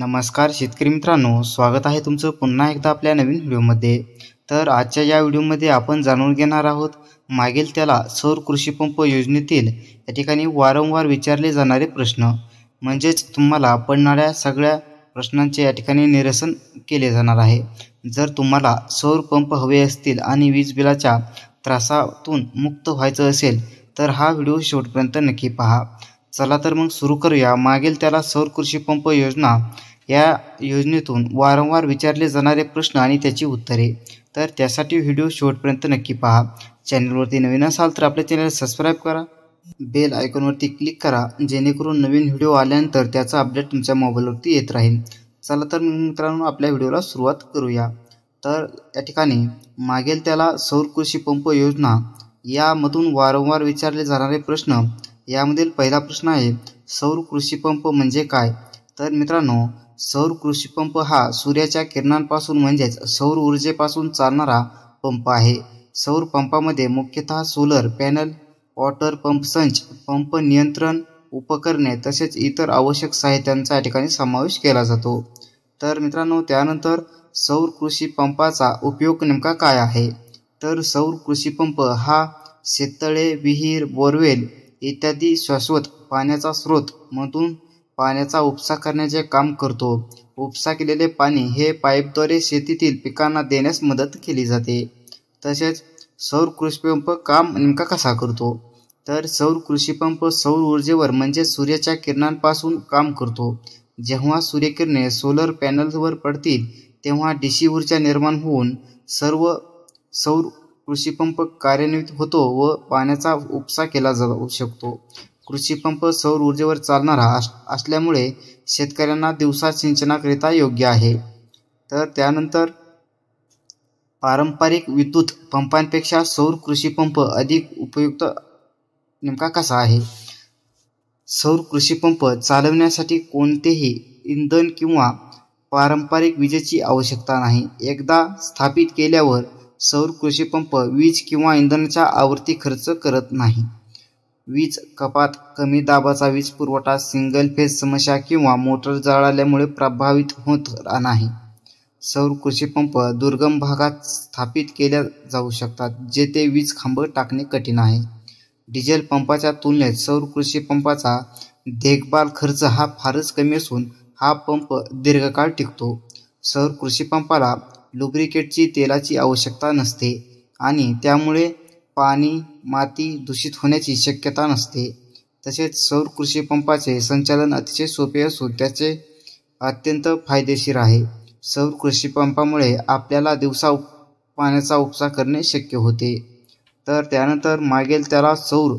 नमस्कार शेतकरी मित्रांनो, स्वागत आहे तुमचं पुन्हा एकदा आपल्या नवीन व्हिडिओमध्ये। तर आजच्या या व्हिडिओमध्ये आपण जाणून घेणार आहोत मागेल त्याला सौर कृषी पंप योजनेतील या ठिकाणी वारंवार विचारले जाणारे प्रश्न, म्हणजेच तुम्हाला पडणाऱ्या सगळ्या प्रश्नांचे या ठिकाणी निरसन केले जाणार आहे। जर तुम्हाला सौर पंप हवे असतील आणि वीज बिलाच्या त्रासातून मुक्त व्हायचं असेल तर हा व्हिडिओ शेवटपर्यंत नक्की पहा। चला तर मग सुरू करूया मागेल त्याला सौर कृषी पंप योजना या योजनेतून वारंवार विचारले जाणारे प्रश्न आणि त्याची उत्तरे। तर त्यासाठी व्हिडिओ शेवटपर्यंत नक्की पहा। चॅनलवरती नवीन असाल तर आपल्या चॅनल सबस्क्राइब करा, बेल आयकॉनवरती क्लिक करा, जेणेकरून नवीन व्हिडिओ आल्यानंतर त्याचा अपडेट तुमच्या मोबाईलवरती येत राहील। चला तर मित्रांनो आपल्या व्हिडिओला सुरुवात करूया। तर या ठिकाणी मागेल त्याला सौर कृषी पंप योजना यामधून वारंवार विचारले जाणारे प्रश्न, यामधील पहिला प्रश्न आहे सौर कृषी पंप म्हणजे काय? तर मित्रांनो, सौर कृषी पंप हा सूर्याच्या किरणांपासून म्हणजेच सौर ऊर्जेपासून चालणारा पंप आहे। सौर पंपामध्ये मुख्यतः सोलर पॅनल, वॉटर पंप संच, पंप नियंत्रण उपकरणे तसेच इतर आवश्यक साहित्यांचा या ठिकाणी समावेश केला जातो। तर मित्रांनो, त्यानंतर सौर कृषी पंपाचा उपयोग नेमका काय आहे? तर सौर कृषी पंप हा शेततळे, विहीर, बोरवेल इत्यादी शाश्वत पाण्याचा स्रोत मधून पाण्याचा उपसा करण्याचे काम करतो। उपसा केलेले पाणी हे पाईपद्वारे शेतीतील पिकांना देण्यास मदत केली जाते। तसेच सौर कृषी पंप काम नेमका कसा करतो? तर सौर कृषी पंप सौर ऊर्जेवर म्हणजे सूर्याच्या किरणांपासून काम करतो। जेव्हा सूर्यकिरणे सोलर पॅनलवर पडतील तेव्हा डीसी ऊर्जा निर्माण होऊन सर्व सौर कृषी पंप कार्यान्वित होतो व पाण्याचा उपसा केला जाऊ शकतो। कृषी पंप सौर ऊर्जेवर चालणारा असल्यामुळे शेतकऱ्यांना दिवसा सिंचनाकरिता योग्य आहे। तर त्यानंतर पारंपरिक विद्युत पंपांपेक्षा सौर कृषी पंप अधिक उपयुक्त नेमका कसा आहे? सौर कृषी पंप चालवण्यासाठी कोणतेही इंधन किंवा पारंपरिक विजेची आवश्यकता नाही। एकदा स्थापित केल्यावर सौर कृषी पंप वीज किंवा इंधनाचा आवर्ती खर्च करत नाही। वीज कपात, कमी दाबाचा वीज पुरवठा, सिंगल फेज समस्या किंवा मोटर जळाल्यामुळे प्रभावित होत नाही। सौर कृषी पंप दुर्गम भागात स्थापित केल्या जाऊ शकतात, जेथे वीज खांब टाकणे कठीण आहे। डिझेल पंपाच्या तुलनेत सौर कृषी पंपाचा देखभाल खर्च हा फारच कमी असून हा पंप दीर्घकाळ टिकतो। सौर कृषी पंपाला लुब्रिकेटची तेलाची आवश्यकता नसते आणि त्यामुळे पाणी, माती दूषित होण्याची शक्यता नसते। तसेच सौर कृषी पंपाचे संचालन अतिशय सोपे असून त्याचे अत्यंत फायदेशीर आहे। सौर कृषी पंपामुळे आपल्याला दिवसा पाण्याचा उपसा करणे शक्य होते। तर त्यानंतर मागेल त्याला सौर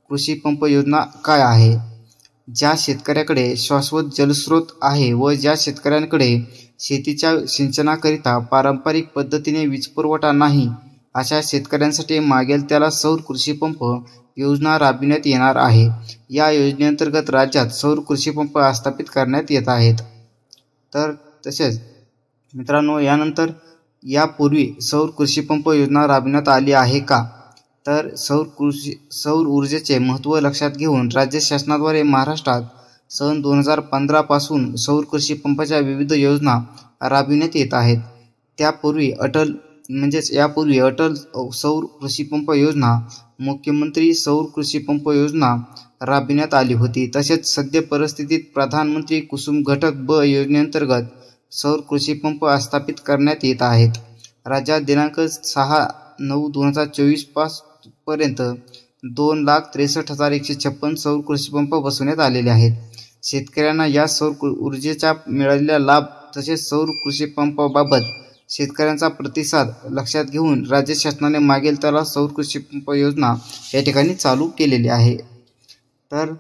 कृषी पंप योजना काय आहे? ज्या शेतकऱ्याकडे शाश्वत जलस्रोत आहे व ज्या शेतकऱ्यांकडे शेतीच्या सिंचनाकरिता पारंपरिक पद्धतीने वीजपुरवठा नाही, अशा शेतकऱ्यांसाठी मागेल त्याला सौर कृषी पंप योजना राबविण्यात येणार आहे। या योजनेअंतर्गत राज्यात सौर कृषी पंप स्थापित करण्यात येत आहेत। तर तसेच मित्रांनो, यानंतर यापूर्वी सौर कृषी पंप योजना राबविण्यात आली आहे का? तर सौर ऊर्जेचे महत्त्व लक्षात घेऊन राज्य शासनाद्वारे महाराष्ट्रात सन 2015 पासून सौर कृषी पंपाच्या विविध योजना राबविण्यात येत आहेत। यापूर्वी अटल सौर कृषी पंप योजना, मुख्यमंत्री सौर कृषी पंप योजना राबविण्यात आली होती। तसेच सद्य परिस्थितीत प्रधानमंत्री कुसुम घटक ब योजनेअंतर्गत सौर कृषी पंप स्थापित करण्यात येत आहेत। राज्यात दिनांक 6/9/2024 पर्यंत 2,63,156 सौर कृषी पंप बसवण्यात आलेले आहेत। शेतकऱ्यांना या सौर ऊर्जेचा मिळालेला लाभ तसेच सौर कृषी पंपाबाबत शेतकऱ्यांचा प्रतिसाद लक्षात घेऊन राज्य शासनाने मागेल त्याला सौर कृषी पंप योजना या ठिकाणी चालू केलेली आहे। तर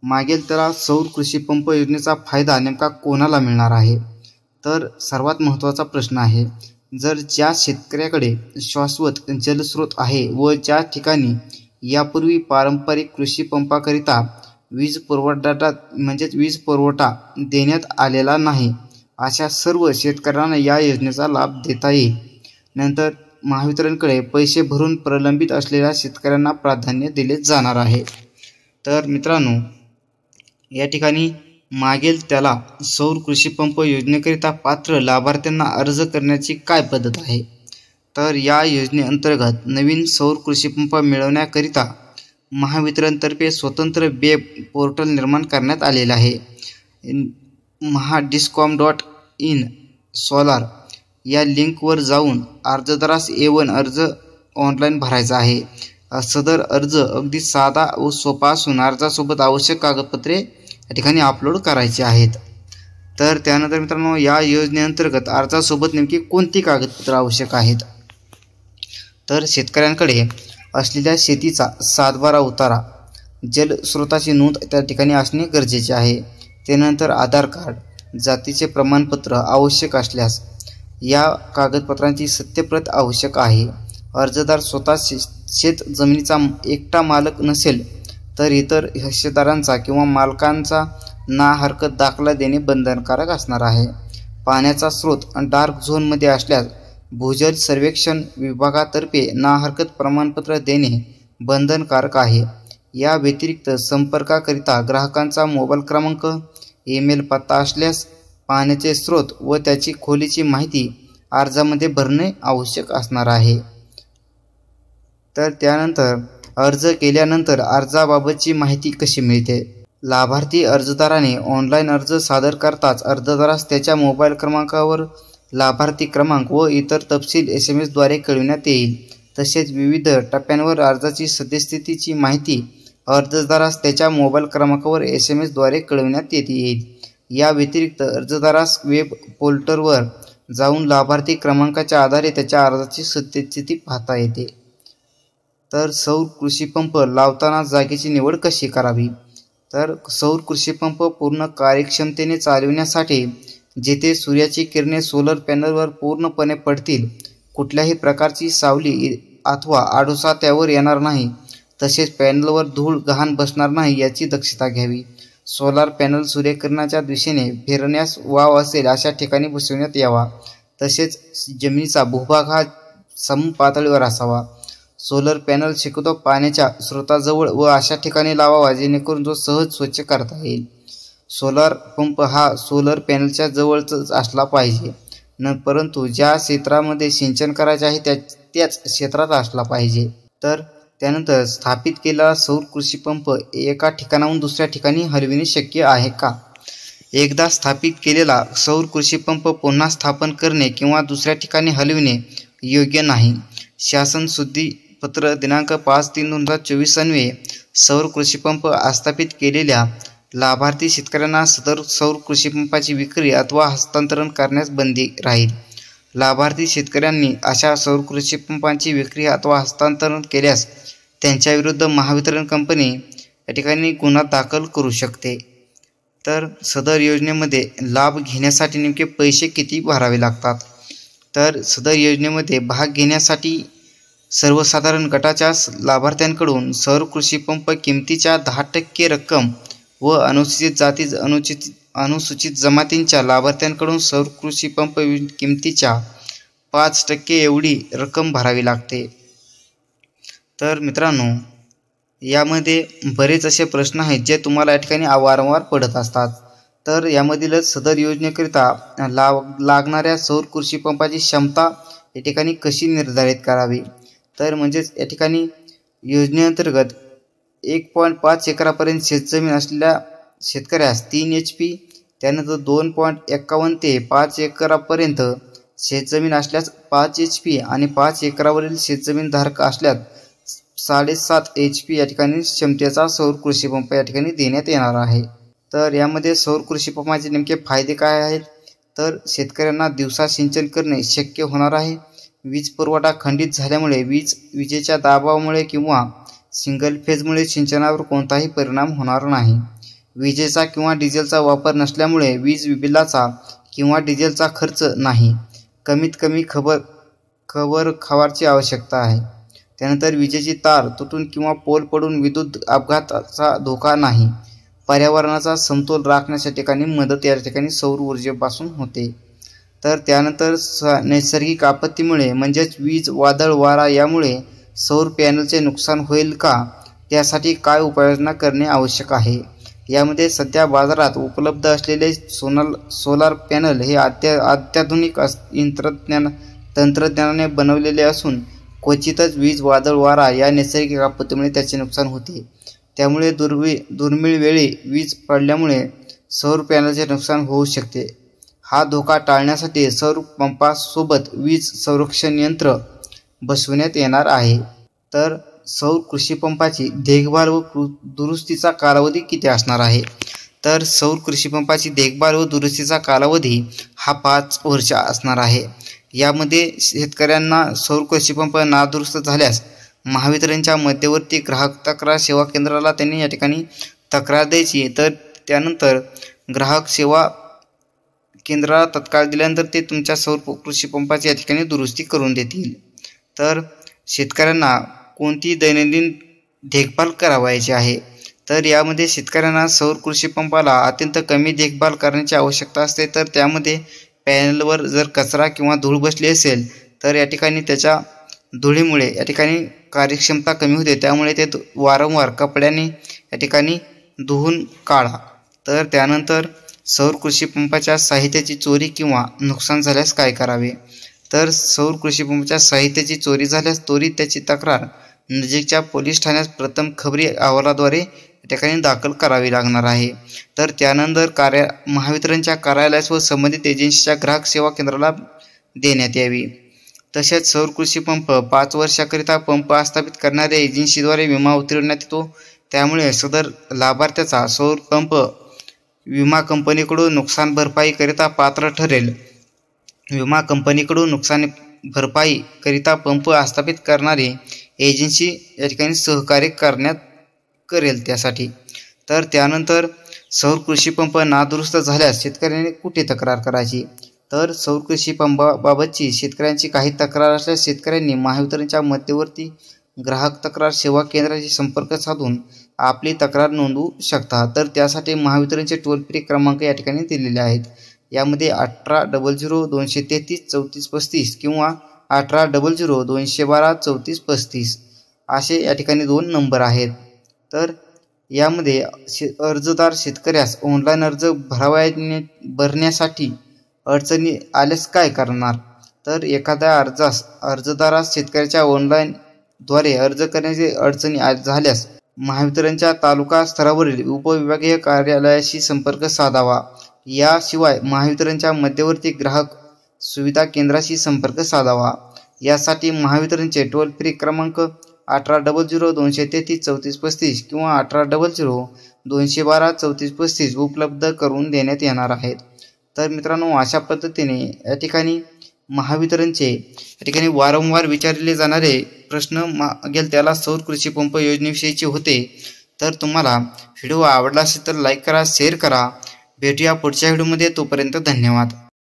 मागेल त्याला सौर कृषी पंप योजनेचा फायदा नेमका कोणाला मिळणार आहे? तर सर्वात महत्त्वाचा प्रश्न आहे, जर ज्या शेतकऱ्याकडे शाश्वत जलस्रोत आहे व ज्या ठिकाणी यापूर्वी पारंपरिक कृषी पंपाकरिता वीज पुरवठा देण्यात आलेला नाही, अशा सर्व शेतकऱ्यांना या योजनेचा लाभ देता येईल। नंतर महावितरणकडे पैसे भरून प्रलंबित असलेल्या शेतकऱ्यांना प्राधान्य दिले जाणार आहे। तर मित्रांनो, या ठिकाणी मागेल त्याला सौर कृषी पंप योजनेकरिता पात्र लाभार्थ्यांना अर्ज करण्याची काय पद्धत आहे? तर या योजनेअंतर्गत नवीन सौर कृषी पंप मिळवण्याकरिता महावितरणतर्फे स्वतंत्र वेब पोर्टल निर्माण करण्यात आलेले आहे. mahadiscom.in सोलार या लिंकवर जाऊन अर्जदारास A1 अर्ज ऑनलाईन भरायचा आहे. सदर अर्ज अगदी साधा व सोपा असून अर्जासोबत आवश्यक कागदपत्रे या ठिकाणी अपलोड करायची आहेत. तर त्यानंतर मित्रांनो, या योजनेअंतर्गत अर्जासोबत नेमकी कोणती कागदपत्रे आवश्यक आहेत? तर शेतकऱ्यांकडे असलेल्या शेतीचा सातबारा उतारा, जलस्रोताची नोंद त्या ठिकाणी असणे गरजेचे आहे. त्यानंतर आधार कार्ड, जातीचे प्रमाणपत्र आवश्यक असल्यास या कागदपत्रांची सत्यप्रत आवश्यक आहे. अर्जदार स्वतः शेत जमिनीचा एकटा मालक नसेल तर इतर हिस्सेदारांचा किंवा मालकांचा ना हरकत दाखला देणे बंधनकारक असणार आहे. पाण्याचा स्रोत डार्क झोनमध्ये असल्यास भूजल सर्वेक्षण विभागातर्फे ना हरकत प्रमाणपत्र देणे बंधनकारक आहे. या व्यतिरिक्त संपर्काकरिता ग्राहकांचा मोबाईल क्रमांक, ईमेल पत्ता असल्यास पाण्याचे स्रोत व त्याची खोलीची माहिती अर्जामध्ये भरणे आवश्यक असणार आहे. तर त्यानंतर अर्ज केल्यानंतर अर्जाबाबतची माहिती कशी मिळते? लाभार्थी अर्जदाराने ऑनलाईन अर्ज सादर करताच अर्जदारास त्याच्या मोबाईल क्रमांकावर लाभार्थी क्रमांक व इतर तपशील SMS द्वारे कळविण्यात येईल. तसेच विविध टप्प्यांवर अर्जाची सद्यस्थितीची माहिती अर्जदारास त्याच्या मोबाईल क्रमांकावर SMS द्वारे कळविण्यात येईल. या व्यतिरिक्त अर्जदारास वेब पोर्टलवर जाऊन लाभार्थी क्रमांकाच्या आधारे त्याच्या अर्जाची सद्यस्थिती पाहता येते. तर सौर कृषी पंप लावताना जागेची निवड कशी करावी? तर सौर कृषी पंप पूर्ण कार्यक्षमतेने चालविण्यासाठी जेथे सूर्याची किरणे सोलर पॅनलवर पूर्णपणे पडतील, कुठल्याही प्रकारची सावली अथवा आडोसा त्यावर येणार नाही, तसेच पॅनलवर धूळ घाण बसणार नाही याची दक्षता घ्यावी. सोलार पॅनल सूर्यकिरणाच्या दिशेने फिरण्यास वाव असेल अशा ठिकाणी बसविण्यात यावा. तसेच जमिनीचा भूभाग हा समपातळीवर असावा. सोलर पॅनल शक्यतो पाण्याच्या स्रोताजवळ व अशा ठिकाणी लावावा जेणेकरून तो सहज स्वच्छ करता येईल. सोलार पंप हा सोलर पॅनलच्या जवळच असला पाहिजे परंतु ज्या क्षेत्रामध्ये सिंचन करायचे आहे त्याच क्षेत्रात असला पाहिजे. तर त्यानंतर स्थापित केलेला सौर कृषी पंप एका ठिकाणाहून दुसऱ्या ठिकाणी हलविणे शक्य आहे का? एकदा स्थापित केलेला सौर कृषी पंप पुन्हा स्थापन करणे किंवा दुसऱ्या ठिकाणी हलविणे योग्य नाही. शासन सुद्दीपत्र दिनांक 5/3/2024 अन्वये सौर कृषी पंप आस्थापित केलेल्या लाभार्थी शेतकऱ्यांना सदर सौर कृषी पंपाची विक्री अथवा हस्तांतरण करण्यास बंदी राहील. लाभार्थी शेतकऱ्यांनी अशा सौर कृषी पंपांची विक्री अथवा हस्तांतरण केल्यास त्यांच्याविरुद्ध महावितरण कंपनी या ठिकाणी गुन्हा दाखल करू शकते. तर सदर योजनेमध्ये लाभ घेण्यासाठी नेमके पैसे किती भरावे लागतात? तर सदर योजनेमध्ये भाग घेण्यासाठी सर्वसाधारण गटाच्या लाभार्थ्यांकडून सौर कृषी पंप किमतीच्या 10% रक्कम व अनुसूचित जाती अनुसूचित जमातींच्या लाभार्थ्यांकडून सौर कृषी पंप किमतीच्या 5% एवढी रक्कम भरावी लागते. तर मित्रांनो, यामध्ये बरेच असे प्रश्न आहेत जे तुम्हाला या ठिकाणी वारंवार पडत असतात. तर यामधीलच सदर योजनेकरिता लागणाऱ्या सौर कृषी पंपाची क्षमता या ठिकाणी कशी निर्धारित करावी? तर म्हणजेच या ठिकाणी योजनेअंतर्गत 1.5 एकरापर्यंत शेतजमीन असलेल्या शेतकऱ्यास 3 HP, त्यानंतर 2.51 ते 5 एकरापर्यंत शेतजमीन असल्यास 5 HP आणि 5 एकरावरील शेतजमीन धारक असल्यास 7.5 HP या ठिकाणी क्षमतेचा सौर कृषी पंप या ठिकाणी देण्यात येणार आहे. तर यामध्ये सौर कृषी पंपाचे नेमके फायदे काय आहेत? तर शेतकऱ्यांना दिवसा सिंचन करणे शक्य होणार आहे. वीज पुरवठा खंडित झाल्यामुळे विजेच्या दाबामुळे किंवा सिंगल फेजमुळे सिंचनावर कोणताही परिणाम होणार नाही. विजेचा किंवा डिझेलचा वापर नसल्यामुळे वीज बिलाचा किंवा डिझेलचा खर्च नाही. कमीत कमी खबरची आवश्यकता आहे. त्यानंतर विजेची तार तुटून किंवा पोल पडून विद्युत अपघाताचा धोका नाही. पर्यावरणाचा समतोल राखण्याच्या ठिकाणी मदत या ठिकाणी सौर ऊर्जेपासून होते. तर त्यानंतर नैसर्गिक आपत्तीमुळे म्हणजेच वीज, वादळ, वारा यामुळे सौर पॅनलचे नुकसान होईल का, त्यासाठी काय उपाययोजना करणे आवश्यक आहे? यामध्ये सध्या बाजारात उपलब्ध असलेले सोलार पॅनल हे अत्याधुनिक तंत्रज्ञानाने बनवलेले असून क्वचितच वीज, वादळ, वारा या नैसर्गिक आपत्तीमुळे त्याचे नुकसान होते। त्यामुळे दुर्मिळ वेळी वीज पडल्यामुळे सौर पॅनलचे नुकसान होऊ शकते। हा धोका टाळण्यासाठी सौर पंपासोबत वीज संरक्षण यंत्र बसवण्यात येणार आहे। तर सौर कृषी पंपाची देखभाल व दुरुस्तीचा कालावधी किती असणार आहे? तर सौर कृषी पंपाची देखभाल व दुरुस्तीचा कालावधी हा 5 वर्ष असणार आहे। यामध्ये शेतकऱ्यांना सौर कृषी पंप नादुरुस्त झाल्यास महावितरणच्या मध्यवर्ती ग्राहक तक्रार सेवा केंद्राला त्यांनी या ठिकाणी तक्रार द्यायची। तर त्यानंतर ग्राहक सेवा केंद्राला तत्काळ दिल्यानंतर ते तुमच्या सौर कृषी पंपाची या ठिकाणी दुरुस्ती करून देतील। तर शेतकऱ्यांना कोणती दैनंदिन देखभाल करावयाची आहे? तर यामध्ये शेतकऱ्यांना सौर कृषी पंपाला अत्यंत कमी देखभाल करण्याची आवश्यकता असते। तर त्यामध्ये पॅनलवर जर कचरा किंवा धूळ बसली असेल तर या ठिकाणी त्याच्या धुळीमुळे या ठिकाणी कार्यक्षमता कमी होते, त्यामुळे ते वारंवार कपड्याने या ठिकाणी धुवून काढा। तर त्यानंतर सौर कृषी पंपाच्या साहित्याची चोरी किंवा नुकसान झाल्यास काय करावे? तर सौर कृषी पंपाच्या साहित्याची चोरी झाल्यास त्वरित त्याची तक्रार नजीकच्या पोलीस ठाण्यात प्रथम खबरी अहवालाद्वारे या ठिकाणी दाखल करावी लागणार आहे। तर त्यानंतर महावितरणच्या कार्यालयास व संबंधित एजन्सीच्या ग्राहक सेवा केंद्राला देण्यात यावी। तसेच सौर कृषी पंप 5 वर्षाकरिता पंप आस्थापित करणाऱ्या एजन्सीद्वारे विमा उतरवण्यात येतो, त्यामुळे सदर लाभार्थ्याचा सौर पंप विमा कंपनीकडून नुकसान भरपाईकरिता पात्र ठरेल। विमा कंपनीकडून नुकसान भरपाई करिता पंप आस्थापित करणारी एजन्सी या ठिकाणी सहकार्य करेल त्यासाठी। तर त्यानंतर सौर कृषी पंप नादुरुस्त झाल्यास शेतकऱ्यांनी कुठे तक्रार करायची? तर सौर कृषी पंपाबाबतची शेतकऱ्यांची काही तक्रार असल्यास शेतकऱ्यांनी महावितरणच्या मध्यवर्ती ग्राहक तक्रार सेवा केंद्राशी संपर्क साधून आपली तक्रार नोंदवू शकता। तर त्यासाठी महावितरणचे टोल फ्री क्रमांक या ठिकाणी दिलेले आहेत। यामध्ये 1800-233-3435 किंवा 1800-212-3435 असे या ठिकाणी 2 नंबर आहेत। तर यामध्ये अर्जदार शेतकऱ्यास ऑनलाईन अर्ज भरण्यासाठी अडचणी आल्यास काय करणार? तर एखाद्या अर्जदारास शेतकऱ्याच्या ऑनलाईनद्वारे अर्ज करण्याची अडचणी झाल्यास महावितरणच्या तालुका स्तरावरील उपविभागीय कार्यालयाशी संपर्क साधावा। याशिवाय महावितरणच्या मध्यवर्ती ग्राहक सुविधा केंद्राशी संपर्क साधावा। यासाठी महावितरणचे टोल फ्री क्रमांक 1800-233-3435 किंवा 1800-212-3435 उपलब्ध करून देण्यात येणार आहेत। तर मित्रांनो, अशा पद्धतीने या ठिकाणी महावितरणचे या ठिकाणी वारंवार विचारले जाणारे प्रश्न मागेल त्याला सौर कृषी पंप योजनेविषयीचे होते। तर तुम्हाला व्हिडिओ आवडला असेल तर लाईक करा, शेअर करा। भेटूया पुढच्या व्हिडिओमध्ये, तोपर्यंत धन्यवाद।